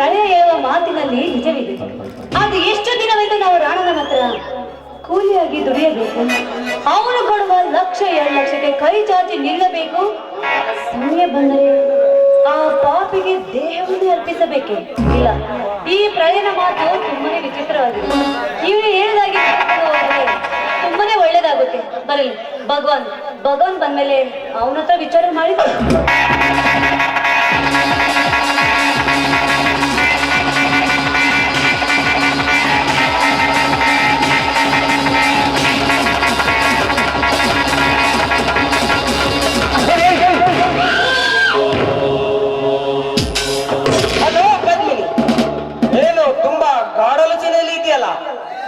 ಪ್ರಳಯ ಹೇಳುವ ಮಾತಿನಲ್ಲಿ ನಿಜವಿದೆ. ಅದು ಎಷ್ಟು ದಿನವೆಂದು ನಾವು ರಾಣನ ಹತ್ರ ಕೂಲಿಯಾಗಿ ದುಡಿಯಬೇಕು. ಅವನು ಕೊಡುವ 1,00,000-2,00,000ಕ್ಕೆ ಕೈ ಚಾಚಿ ನಿಲ್ಲಬೇಕು. ಸಮಯ ಬಂದರೆ ಆ ಪಾಪಿಗೆ ದೇಹವನ್ನು ಅರ್ಪಿಸಬೇಕೆ? ಇಲ್ಲ, ಈ ಪ್ರಯಾಣ ಮಾತು ತುಂಬಾನೇ ವಿಚಿತ್ರವಾಗಿದೆ. ಇವನು ಹೇಳಿದಾಗೆ ತುಂಬಾನೇ ಒಳ್ಳೇದಾಗುತ್ತೆ. ಬರಲಿ, ಭಗವಾನ್ ಬಂದ್ಮೇಲೆ ಅವನ ಹತ್ರ ವಿಚಾರ ಮಾಡಿ.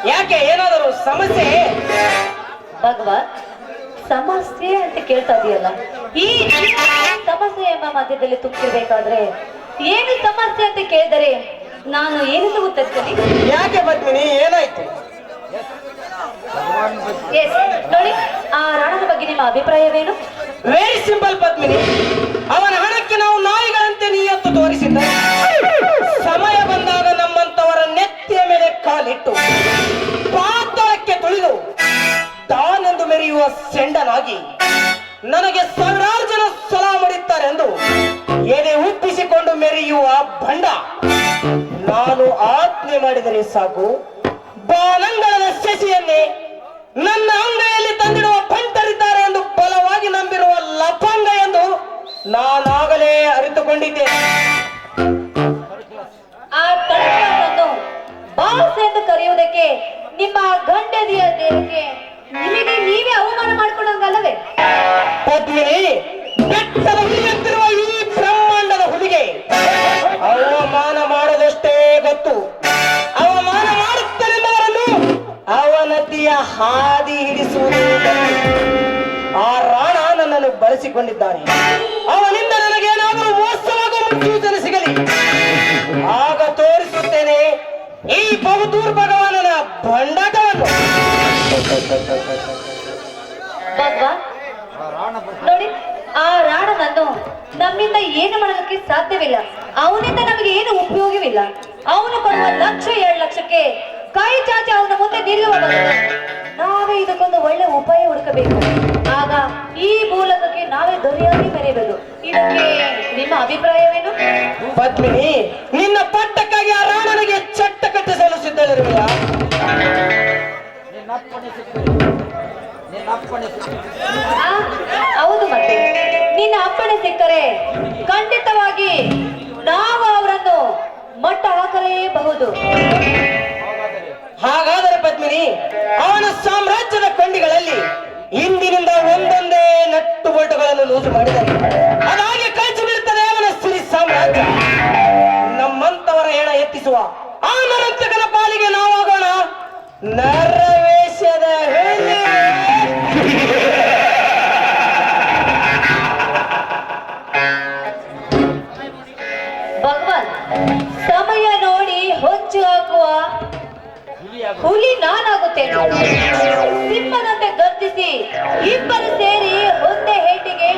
ಯಾಕೆ, ಏನಾದರೂ ಸಮಸ್ಯೆ? ಭಗವಾನ್, ಸಮಸ್ಯೆ ಅಂತ ಕೇಳ್ತಾ ಇದೆಯಲ್ಲ, ಈ ಸಮಸ್ಯೆ ಎಂಬ ಮಧ್ಯದಲ್ಲಿ ತುಕ್ಕಿರ್ಬೇಕಾದ್ರೆ ಏನು ಸಮಸ್ಯೆ ಅಂತ ಕೇಳಿದರೆ ನಾನು ಏನಂತ ಉತ್ತರಿಸಲಿ? ಯಾಕೆ ಪದ್ಮಿನಿ, ಏನಾಯ್ತು? ನೋಡಿ, ಆ ರಾಣನ ಬಗ್ಗೆ ನಿಮ್ಮ ಅಭಿಪ್ರಾಯವೇನು? Very simple Padmini. ಅವನ ಹಣಕ್ಕೆ ನಾವು ನಾಯಿಗಳಂತೆ ನಿಯತ್ತು ತೋರಿಸಿದ್ದ. ಸಮಯ ಬಂದಾಗ ನಮ್ಮಂತವರ ನೆತ್ತಿಯ ಮೇಲೆ ಕಾಲಿಟ್ಟು ಪಾತಾಳಕ್ಕೆ ತುಳಿದು ತಾನೆಂದು ಮೆರೆಯುವ ಸೆಂಡನಾಗಿ ನನಗೆ ಸಾವಿರಾರು ಜನ ಸಲಾ ಮಾಡುತ್ತಾರೆ ಎಂದು ಎದೆ ಉಪ್ಪಿಸಿಕೊಂಡು ಮೆರೆಯುವ ಬಂಡ ನಾನು ಆಜ್ಞೆ ಮಾಡಿದರೆ ಸಾಕು, ಬಾನಂಗಳದ ಶಶಿಯನ್ನೇ ನನ್ನ ಅಂಗೈಯಲ್ಲಿ ತಂದಿಡುವ ಬಂಟರಿದ್ದಾರೆ ಎಂದು ಬಲವಾಗಿ ನಂಬಿರುವ ಲಪಂಗ ಎಂದು ನಾನಾಗಲೇ ಅರಿತುಕೊಂಡಿದ್ದೇನೆ. ಆ ತಡವನ್ನು ಬಾಸ್ ಎಂದು ಕರೆಯುವುದಕ್ಕೆ ನಿಮ್ಮ ಗಂಡದಿಯ ದೇಹಕ್ಕೆ ನಿಮಗೆ ನೀವೇ ಅವಮಾನ ಮಾಡಿಕೊಂಡಂಗಲ್ಲವೇ? ಪದ್ಮಿನಿ, ಬೆಟ್ಟದ ಹುಲಿಯಂತಿರುವ ಈ ಬ್ರಹ್ಮಾಂಡದ ಹುಲಿಗೆ ಅವಮಾನ ಮಾಡೋದಷ್ಟೇ ಗೊತ್ತು. ಅವಮಾನ ಮಾಡುತ್ತಲೆಂದವರನ್ನು ಅವನತಿಯ ಹಾದಿ ಹಿಡಿಸುವುದು. ಆ ರಾಣ ನನ್ನನ್ನು ಬಳಸಿಕೊಂಡಿದ್ದಾನೆ. ಅವನಿಂದ ನನಗೇನಾದರೂ ಮೋಸವಾಗುವ ಮುನ್ಸೂಚನೆ ಸಿಗಲಿ, ಆಗ ತೋರಿಸುತ್ತೇನೆ ಈ ಬಹುದೂರ್ ಭಗವಾನನ ಭಂಡಾಟವನ್ನು. ಭಗವಾನ್, ನೋಡಿ, ಆ ರಾಣನನ್ನು ನಮ್ಮಿಂದ ಏನು ಮಾಡಲಿಕ್ಕೆ ಸಾಧ್ಯವಿಲ್ಲ. ಅವನಿಂದ ನಮಗೆ ಏನು ಉಪಯೋಗವಿಲ್ಲ. ಅವನು ಕೊಡುವ 1,00,000-2,00,000ಕ್ಕೆ ಕೈ ಚಾಚಿ ಅವನ ಮುಂದೆ ನಿಲ್ಲುವ ಬದಲು ನಾವೇ ಇದಕ್ಕೊಂದು ಒಳ್ಳೆ ಉಪಾಯ ಹುಡುಕಬೇಕು. ಆಗ ಈ ಮೂಲಕಕ್ಕೆ ನಾವೇ ದೊರೆಯಾಗಿ ಮೆರೆಯಬಹುದು. ಇದಕ್ಕೆ ನಿಮ್ಮ ಅಭಿಪ್ರಾಯವೇನು? ಪದ್ಮಿನಿ, ನಿನ್ನ ಪಟ್ಟಕ್ಕಾಗಿ ಆ ರಾಣನಿಗೆ ಚಟ್ಟ ಕಟ್ಟಿಸಲು ಸಿದ್ಧಳಿರುವೆಯಾ? ಹೌದು, ಮತ್ತೆ ನಿನ್ನ ಅಪ್ಪಣೆ ಸಿಕ್ಕರೆ ಖಂಡಿತವಾಗಿ ನಾವು ಅವರನ್ನು ಮಟ್ಟ ಹಾಕಲೇಬಹುದು. ಹಾಗಾದರೆ ಪದ್ಮಿನಿ, ಅವನ ಸಾಮ್ರಾಜ್ಯದ ಕೊಂಡಿಗಳಲ್ಲಿ ಇಂದಿನಿಂದ ಒಂದೊಂದೇ ನಟ್ಟು ಬೋಟುಗಳನ್ನು ಲೂಸು ಮಾಡಿದರೆ ಅದಾಗಿ ಕಳಚಿ ಬೀಳುತ್ತದೆ ಅವನ ಸಿರಿ ಸಾಮ್ರಾಜ್ಯ. ನಮ್ಮಂತವರ ಹೆಣ ಎತ್ತಿಸುವ ಆ ನರಂತಕನ ಪಾಲಿಗೆ ನಾವಾಗೋಣ ನರವೇಶದ ಹೇಳಿ. ಭಗವಾನ್, ಸಮಯ ನೋಡಿ ಹೊಚ್ಚು ಹಾಕುವ ಹುಲಿ ನಾನಾಗುತ್ತೇನೆ. ಸಿಂಹದಂತೆ ಗರ್ಜಿಸಿ ಇಬ್ಬರು ಸೇರಿ ಒಂದೇ ಹೇಟಿಗೆ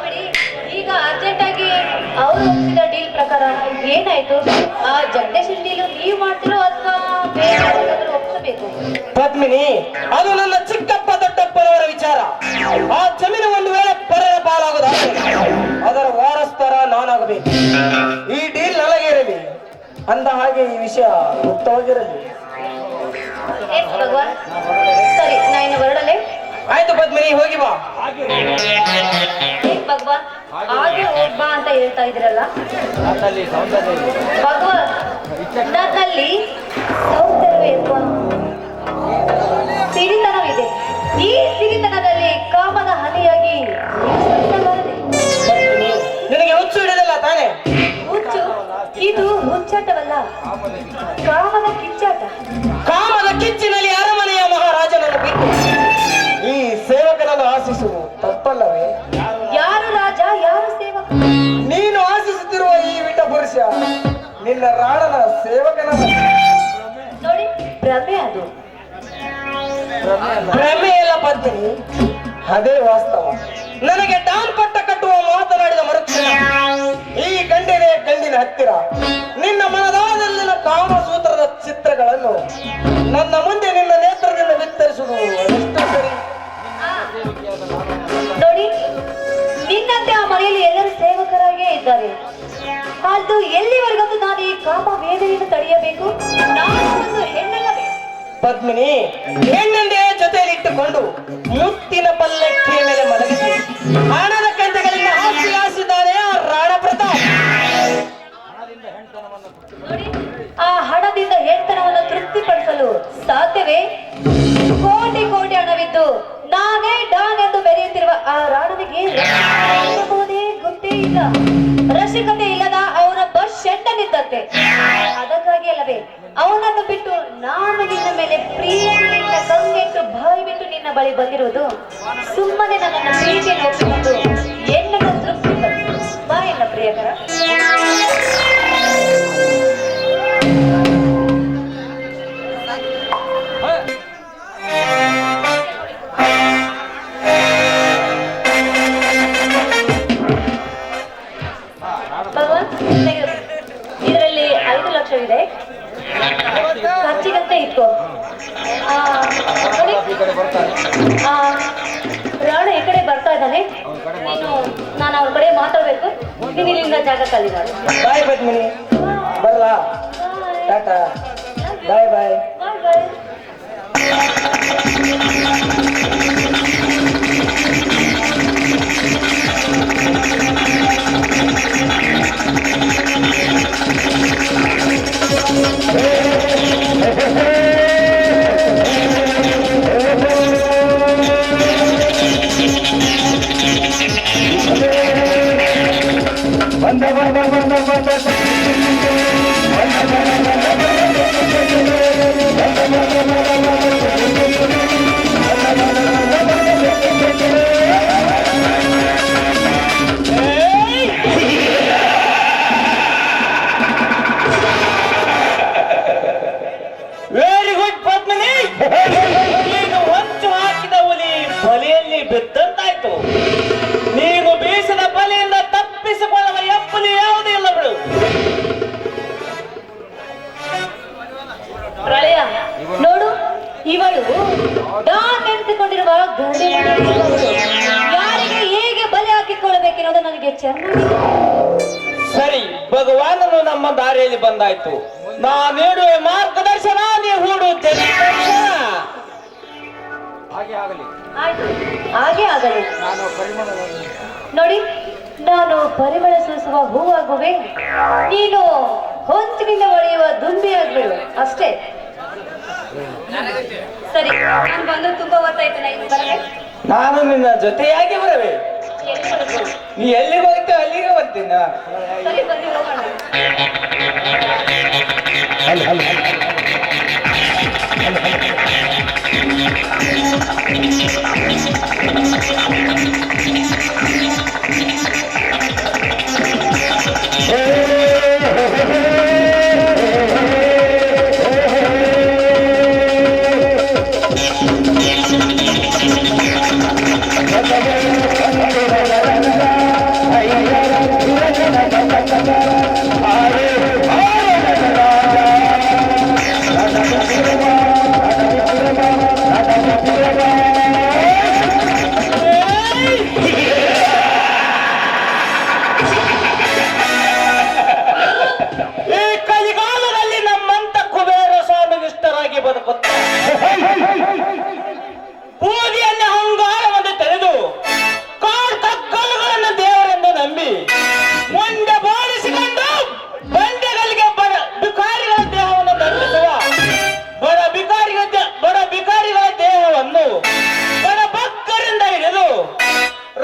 ಬಿಡಿ. ಈಗ ಅರ್ಜೆಂಟ್ ಆಗಿ ಅವರು ಒಪ್ಪಿದ ಡೀಲ್ ಪ್ರಕಾರ ಏನಾಯ್ತು? ಆ ಜಗದೀಶನ್ ಡೀಲ್ ನೀವು ಮಾಡ್ತಿರೋ ಅಥವಾ ಬೇರೆ ಒಪ್ಪಿಸಬೇಕು? ಪದ್ಮಿನಿ, ಅದು ನನ್ನ ಚಿಕ್ಕಪ್ಪ ದೊಡ್ಡಪ್ಪನವರ ವಿಚಾರ. ಆ ಜಮೀನು ಒಂದು ವೇಳೆ ಪರರ ಪಾಲಾಗುವುದಾದರೆ ಅದರ ವಾರಸ್ತರ ನಾನಾಗಬೇಕು. ಈ ಡೀಲ್ ನನಗೆ ಇರಲಿ, ಅಂದ ಹಾಗೆ ಈ ವಿಷಯ ಗುಪ್ತವಾಗಿರಲಿ. ಭಗವಾನ್, ಸರಿ, ನಾ ಇನ್ನು ಹೊರಡಲೆ. ಆಯ್ತು ಪದ್ಮಿನಿ, ಹೋಗಿ ಬಾ. ಭಗವಾನ್, ಹಾಗೆ ಹೋಗ್ಬಾ ಅಂತ ಹೇಳ್ತಾ ಇದ್ರಲ್ಲ ಭಗವಾನ್, ನನ್ನಲ್ಲಿ ಸೌಂದರ್ಯ ಸಿರಿತನವಿದೆ. ಈ ಸಿರಿತನದಲ್ಲಿ ಕಾಮದ ಹನಿಯಾಗಿ ನಿನಗೆ ಹುಚ್ಚು ಹಿಡಿದಲ್ಲ ತಾನೆ? ಹುಚ್ಚು ಇದು ಹುಚ್ಚಾಟವಲ್ಲ, ಕಾಮದ ಕಿಚ್ಚಾಟ. ಕಾಮದ ಕಿಚ್ಚಿನಲ್ಲಿ ಅರಮನೆಯ ಮಹಾರಾಜನನ್ನು ಬಿಟ್ಟು ಈ ಸೇವಕನನ್ನು ಆಶಿಸುವುದು ತಪ್ಪಲ್ಲವೇ? ಯಾರು ರಾಜ, ಯಾರು ಸೇವಕ? ನೀನು ಆಶಿಸುತ್ತಿರುವ ಈ ವಿಟ ಪುರುಷ ನಿನ್ನ ರಾಣನ ಸೇವಕನ. ನೋಡಿ, ಭ್ರಮೆ ಅದು. ಭ್ರಮೆ ಎಲ್ಲ ಪದ್ಮಿನಿ, ಅದೇ ವಾಸ್ತವ. ನನಗೆ ಡಾನ್ ಪಟ್ಟ ಕಟ್ಟುವ ಮಾತನಾಡಿದ ಮರುಕ್ಷಣ ಈ ಗಂಡಿನ ಹತ್ತಿರ ನಿನ್ನ ಮನದಾದಲ್ಲಿನ ಕಾಮಸೂತ್ರದ ಚಿತ್ರಗಳನ್ನು ನನ್ನ ಮುಂದೆ ನಿನ್ನ ನೇತ್ರದಿಂದ ವಿಸ್ತರಿಸುವುದು ಎಷ್ಟು ಸರಿ? ನೋಡಿ, ನಿನ್ನಂತೆ ಆ ಮನೆಯಲ್ಲಿ ಎಲ್ಲರೂ ಸೇವಕರಾಗೇ ಇದ್ದಾರೆ. ಅದು ಎಲ್ಲಿವರೆಗೂ ನಾನು ಈ ಕಾಮ ವೇದನೆಯನ್ನು ತಡೆಯಬೇಕು? ನಾನು ಒಂದು ಹೆಣ್ಣಲ್ಲವೇ? ಪದ್ಮಿನಿ, ಹೆಣ್ಣಂದೇ ಜೊತೆಯಲ್ಲಿ ಇಟ್ಟುಕೊಂಡು ಮುತ್ತಿನ ಪಲ್ಲಕ್ಕಿಯ ಮೇಲೆ ಮಲಗಿಸಿ ಹಣದ ಕಂತೆಗಳಿಂದ ಆಶಿಸಿದ್ದಾನೆ ಆ ರಾಣ ಪ್ರತಾಪ್. ನೋಡಿ, ಆ ಹಣದಿಂದ ಹೆಣ್ತನವನ್ನು ತೃಪ್ತಿಪಡಿಸಲು ಸಾಧ್ಯವೇ? ಕೋಟಿ ಕೋಟಿ ಹಣವಿದ್ದು ನಾನೇ ಡಾನ್ ಎಂದು ಬೆರೆಯುತ್ತಿರುವ ಆ ರಾಣನಿಗೆ ಎಂಬುದೇ ಗೊತ್ತೇ ಇಲ್ಲ. ರಸಿಕತೆ ಇಲ್ಲದ ಅವನೊಬ್ಬ ಷಡ್ಡನಿದ್ದಂತೆ. ಅದಕ್ಕಾಗಿ ಅಲ್ಲವೇ ಅವನನ್ನು ಬಿಟ್ಟು ನಾನು ನಿನ್ನ ಮೇಲೆ ಪ್ರೀತಿಯಿಂದ ಕಂಗೆಟ್ಟು ಬಾಯಿ ಬಿಟ್ಟು ನಿನ್ನ ಬಳಿ ಬಂದಿರುವುದು. ಸುಮ್ಮನೆ ನನ್ನನ್ನು ಪ್ರೀತಿಯನ್ನು ಒಪ್ಪಿಕೊಂಡು ಹೆಣ್ಣನ್ನು ತೃಪ್ತಿಪಡಿಸು ಬಾ ಎನ್ನ ಪ್ರಿಯಕರ. ಇದರಲ್ಲಿ 5 ಲಕ್ಷವಿದೆ, ಖರ್ಚಿಗಂತೆ ಇಟ್ಕೋ. ರಾಣ ಈ ಕಡೆ ಬರ್ತಾ ಇದ್ದಾನೆ. ನಾನು ಅವ್ರ ಕಡೆ ಮಾತಾಡ್ಬೇಕು. ನೀನು ಇಲ್ಲಿಂದ ಜಾಗ ಖಾಲಿ ಮಾಡು. ಬಾಯ್ ಪದ್ಮಿನಿ, ಬರ್ಲಾ? ಟಾಟಾ, ಬಾಯ್ ಬಾಯ್. ಬಾಯ್ ಬಾಯ್. ವೆರಿ ಗುಡ್ ಪದ್ಮಿನಿ, ನೀನು ಹೊಂಚು ಹಾಕಿದ ಹುಲಿ ಬಲೆಯಲ್ಲಿ ಬಿದ್ದಂತಾಯ್ತು. ನೀನು ಬೀಸಿದ ಬಲೆಯಿಂದ ತಪ್ಪಿಸಿಕೊಳ್ಳುವ ಎಪ್ಪಲಿ ಯಾವುದೂ ಇಲ್ಲ ಬಿಡು. ಪ್ರಳಯ ನೋಡು, ಇವಳು ಡಾನ್ ಎಂದುಕೊಂಡಿರುವ ಗಂಡಿ ಮನೆಯಲ್ಲಿರುವವಳು. ಯಾರಿಗೆ ಹೇಗೆ ಬಲೆ ಹಾಕಿಕೊಳ್ಳಬೇಕೆನ್ನೋದು ನನಗೆ ಚೆನ್ನಾಗಿ. ಸರಿ, ಭಗವಾನನು ನಮ್ಮ ದಾರಿಯಲ್ಲಿ ಬಂದಾಯ್ತು. ನಾ ನೀಡುವೆ ಮಾರ್ಗದರ್ಶನ, ನೀ ಹೂಡು ದರ್ಶನ. ಆಯ್ತು, ಹಾಗೆ ಆಗಲಿ. ನೋಡಿ, ನಾನು ಪರಿಮಳ ಸೂಸುವ ಹೂವಾಗುವೆ, ನೀನು ಹೊಂಚಿನಿಂದ ಒಡೆಯುವ ದುಂಬಿ ಆಗ್ಬಿಡು ಅಷ್ಟೇ. ಸರಿ, ನಾನು ಬಂದು ತುಂಬಾ ಹೊತ್ತಾಯ್ತು. ನಾನು ನಿನ್ನ ಜೊತೆಯಾಗಿ ಬರವೆ. ನೀ ಎಲ್ಲಿಗೆ ಹೋಗ್ತೇ ಅಲ್ಲಿಗೆ ಬರ್ತೀನ. ಸರಿ, ಬಂದು ಹೋಗೋಣ. ಬೂದಿಯಲ್ಲಿ ಹಂಗಾರವನ್ನು ತೆಗೆದು ಕಾಡು ಕಕ್ಕಲುಗಳನ್ನು ದೇವರೆಂದು ನಂಬಿ ಮುಂದೆ ಬೋಳಿಸಿಕೊಂಡು ಬಂಡೆಗಳಿಗೆ ಬಿಕಾರಿಗಳ ದೇಹವನ್ನು ದಂಡಿಸುವ ಬಡ ಬಿಕಾರಿಗಳ ದೇಹವನ್ನು ಬಡ ಭಕ್ತರಿಂದ ಹಿಡಿದು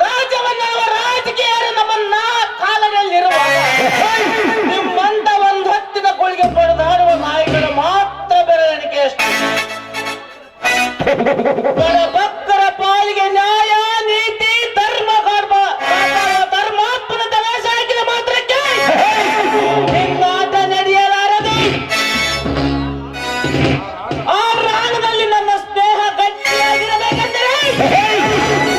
ರಾಜ್ಯವನ್ನು ರಾಜಕೀಯರು ನಮ್ಮನ್ನ ಕಾಲದಲ್ಲಿರುವಾಗ ನಿಮ್ಮಂತ ಒಂದು ಹೊತ್ತಿನ ಕುಳಿಗೆ ಪಡೆದಾಡುವ ನಾಯಿಗಳು ಮಾತ್ರ ಬೆರಳಿಕೆ ಅಷ್ಟು. ಬಡ ಭಕ್ತರ ಪಾಲಿಗೆ ನ್ಯಾಯ ನೀತಿ ಧರ್ಮ ಧರ್ಮಾತ್ಮನ ವೇಷ ಹಾಕಿದ ಮಾತ್ರಕ್ಕೆ ನಿನ್ನಾಟ ನಡೆಯಲಾರದು. ಆ ರಾಣದಲ್ಲಿ ನನ್ನ ಸ್ನೇಹ ಗಟ್ಟಿಯಾಗಿರಬೇಕೆಂದರೆ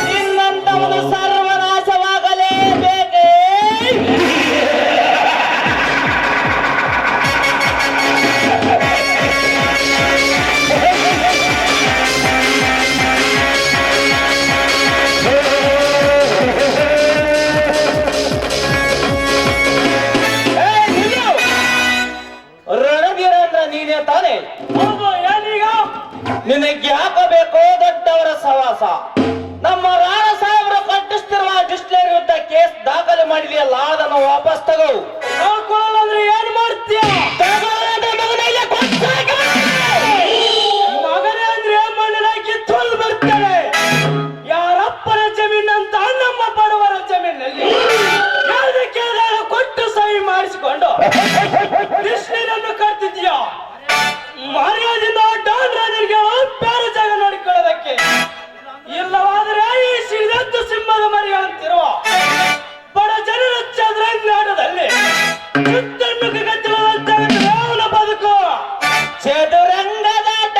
ನಿನ್ನಂತವನು ಸರ್ವನಾಶವಾಗಲೇಬೇಕೇ. ಕೊಟ್ಟಿಯಲ್ಲ ಅದನ್ನು ವಾಪಸ್ ತಗೋ. ಕೊಡಲ್ಲ ಅಂದ್ರೆ ಏನ್ ಮಾಡ್ತೀಯ? ಮಗನೇ ಅಂದ್ರೆ ಮಣ್ಣಿನ ಕಿತ್ತೊಲ್ ಬರ್ತಾನೆ. ಯಾರಪ್ಪನ ಜಮೀನಂತ ನಮ್ಮ ಬಡವರ ಜಮೀನಲ್ಲಿ ಕೇಳಿದಾಗ ಕೊಟ್ಟು ಸಹಿ ಮಾಡಿಸಿಕೊಂಡು ಕೃಷ್ಣನನ್ನು ಕಟ್ತಿದ್ಯಾ? ಮರ್ಯಾದಿಂದ ಡಾನ್ ರಾಜರಿಗೆ ಬೇರೆ ಜಾಗ ನೋಡಿಕೊಳ್ಳೋದಕ್ಕೆ. ಇಲ್ಲವಾದರೆ ಈ ಸಿಡಿದದ್ದು ಸಿಂಹದ ಮರಿ ಅಂತಿರುವ ಬಡ ಜನರ ಚದುರಂಗಾಟದಲ್ಲಿ ಚಿತ್ತನ್ನು ಗಚ್ಚಲಂತಾಗುತ್ತದೆ ಅವನ ಬದುಕು. ಚದುರಂಗದಾಟ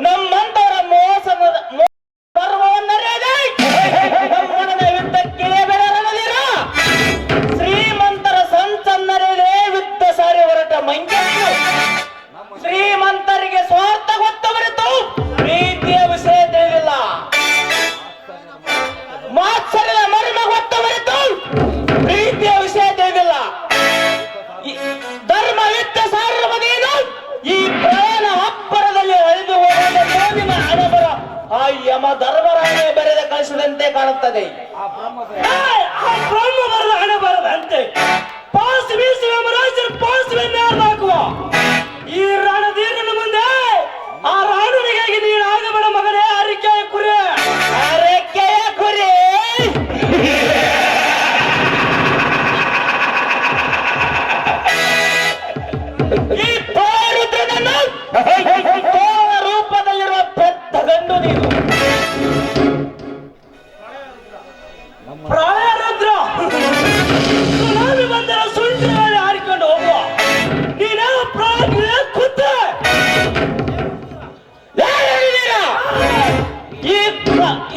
ನಮ್ಮಂತವರ ಮೋಸದ ಪರ್ವವನ್ನರಿಯದೆ ನಮ್ಮನ ಯುದ್ಧಕ್ಕೆ ಬೆಳರದಿರ ಶ್ರೀಮಂತರ ಸಂಚನ್ನರಿಯದೆ ಯುದ್ಧ ಸಾರಿ ಹೊರಟ ಮಂಗ್ಯರು. ಶ್ರೀಮಂತರಿಗೆ ಸ್ವಾರ್ಥ ಗೊತ್ತವರಿತು ಪ್ರೀತಿಯ ವಿಷಯ ತಿಳಿದಿಲ್ಲ. ಮಾತ್ಸರ್ಯದ ಮರ್ಮ ಗೊತ್ತವರಿತು ಪ್ರೀತಿಯ ವಿಷಯ ತಿಳಿದಿಲ್ಲ. ಧರ್ಮ ಯುದ್ಧ ಸಾರ್ವದೇನು ಈ ಪ್ರಯಾಣ ಅಪ್ಪರದಲ್ಲಿ ಅಳಿದು ಹೋದ ಮೋದಿನ ಹಣಬರ ಆ ಯಮ ಧರ್ಮರಾಯ ಬರೆದ ಕಳಿಸಿದಂತೆ ಕಾಣುತ್ತದೆ. ಆ ಬ್ರಹ್ಮ ಬರದ ಹಣ ಬರದಂತೆ ಪಾಸ್ ಬೀಸಿ ಯಮರಾಜರ ಪಾಸ್ವನ್ನೇ ಹಾಕುವ ಈ ರಣಧೀರನ ಮುಂದೆ ಆ ರಾಣನಿಗಾಗಿ ನೀನು ಆಗಬೇಡ ಮಗನೇ. ಅರಿಕೆಯ ಕುರಿ ಅರೆಕೆಯ ಕುರಿ ಈ ತೋರುದ್ರನನ್ನು ತೋರ ರೂಪದಲ್ಲಿರುವ ಪೆದ್ದ ಗಂಡು ನೀನು. ಪ್ರಾಯರುದ್ರ ಸುನಾಮಿ ಬಂದರ ಸುಂಟು ಮೇಲೆ ಹಾರಿಕೊಂಡು ಹೋಗುವ ನೀನೇ ಪ್ರಾಯ ಖುದ್ದ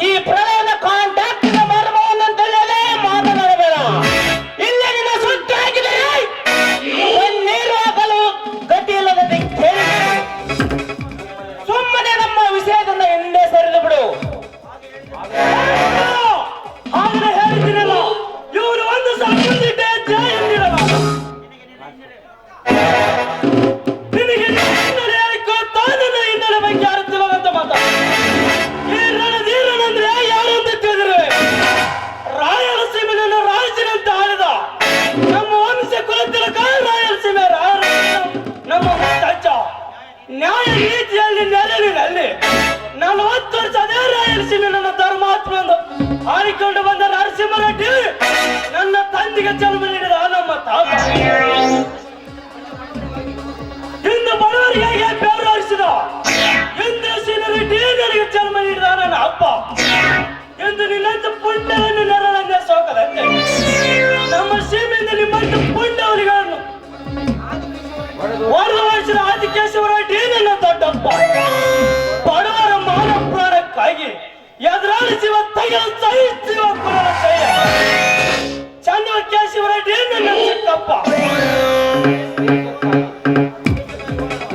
ಈ ಪ್ರಳಯದ ಕಾಂಟ್ಯಾಕ್ಟಿನ ಮರ್ಮವನ್ನು ತಿಳಿಯದೆ ಮಾತನಾಡಬೇಡ. ಇಲ್ಲೇ ನಿನ್ನ ಸುಟ್ಟು ಹಾಕಿದರೆ ನೀರು ಹಾಕಲು ಗತಿ ಇಲ್ಲದಂತೆ ಕೇಳಿ ಸುಮ್ಮನೆ ನಮ್ಮ ವಿಷಯದಿಂದ ಹಿಂದೆ ಸರಿದು ಬಿಡು. ಹಾಗೆ ಹೇಳಿದ್ದೀರಲ್ಲ ಇವರು ಒಂದು ಸಂಬಂಧಿಟ್ಟೆ ಜಯ ಎಂದಿರಲ್ಲ. ನಿನಗೆ ಹಿನ್ನೆಲೆ ಹೇಳಿಕೋ ತಾನನ್ನ ಹಿನ್ನೆಲೆ ಬಗ್ಗೆ ಅರ್ಥವಾಗಂತ ಮಾತಾ. ಈ ರಣಧೀರನಂದ್ರೆ ಯಾರು ಅಂತ ತಿಳಿದಿರುವೆ? ರಾಯಲಸೀಮೆಯನ್ನು ರಾಜನಂತ ಆಳಿದ ನಮ್ಮ ವಂಶ ಕುಲತಿಲಕ ರಾಯಲಸೀಮೆ ನಮ್ಮ ಮುತ್ತಜ್ಜ ನ್ಯಾಯ ನೀತಿಯಲ್ಲಿ ನೆರಳಿನಲ್ಲಿ 40 ವರ್ಷ ಅದೇ ರಾಯಲಸೀಮೆ ನನ್ನ ಧರ್ಮಾತ್ಮ ಎಂದು ಆಡಿಕೊಂಡು ಬಂದ ನರಸಿಂಹರೆಡ್ಡಿ ನನ್ನ ತಂದೆಗೆ ಜನ್ಮ ನೀಡಿದ ನಮ್ಮ ತಾತ. ಇಂದು ಬಡವರಿಗೆ ಬೆವರು ಹರಿಸಿದ ಇಂದ್ರಸೇನ ರೆಡ್ಡಿ ನನಗೆ ಜನ್ಮ ನೀಡಿದ ನನ್ನ ಅಪ್ಪ. ಎಂದು ನಿನ್ನಂತ ಪುಂಡವನ್ನು ನೆರಳನ್ನೇ ಸೋಕದಂತೆ ನಮ್ಮ ಸೀಮೆಯಿಂದ ನಿಮ್ಮಂತ ಪುಂಡವರಿಗಳನ್ನು ಹೊರವರಿಸಿದ ಆದಿಕೇಶವ ರೆಡ್ಡಿ ನನ್ನ ದೊಡ್ಡಪ್ಪ. ಬಡವರ ಮಾನ ಪ್ರಾಣಕ್ಕಾಗಿ ಎದುರಾಳಿಸುವ ತೈಲ ಸಹಿಸುವ ಕುಲದ ಕೈಯ ಚಂದ್ರ ಕೇಶವ ರೆಡ್ಡಿ ನನ್ನ ಚಿಕ್ಕಪ್ಪ.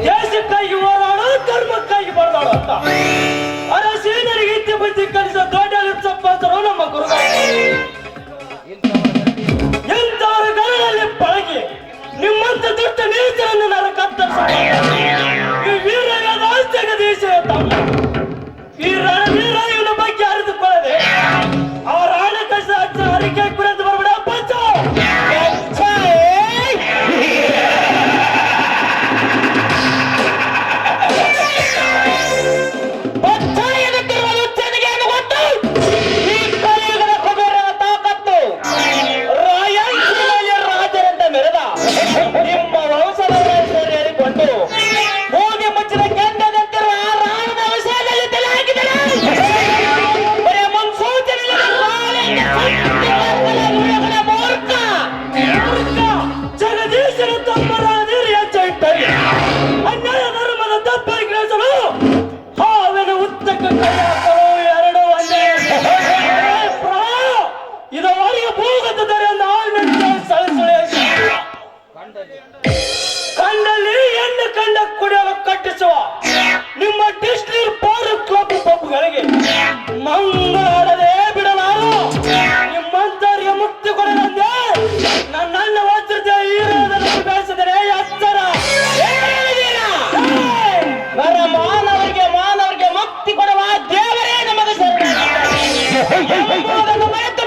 ದೇಶಕ್ಕಾಗಿ ಹೋರಾಡೋ ಧರ್ಮಕ್ಕಾಗಿ ಬಡದಾಡೋ ಅಂತ ಅರಸೇನರಿಗೆ ಇತ್ಯ ಬುದ್ಧಿ ಕಲಿಸೋ ದೊಡ್ಡ ಸಪ್ಪಂತರು ನಮ್ಮ ಗುರುಗಳು. ಎಂತವರ ಗಲದಲ್ಲಿ ಪಳಗಿ ನಿಮ್ಮಂತ ದುಷ್ಟ ನೀಚರನ್ನು ನಾನು ಕತ್ತರಿಸ ಈ ವೀರಗಾದ ಜಗದೀಶ ತಮ್ಮ ಈ ರಣವೀರ ಇವನ ಬಗ್ಗೆ ಅರಿತುಕೊಳ್ಳದೆ ಅವರ ಹಣ ಕಷ್ಟ ಅರಿಕೆ ಕುರಿತು ಬರಬೇಡ. ರಾಜರಂತ ಮೆರೆದ ನಿಮ್ಮ ವಂಶದವರ ಸೇರಿಕೊಂಡು ಎಂಬುದನ್ನು ಮರೆತು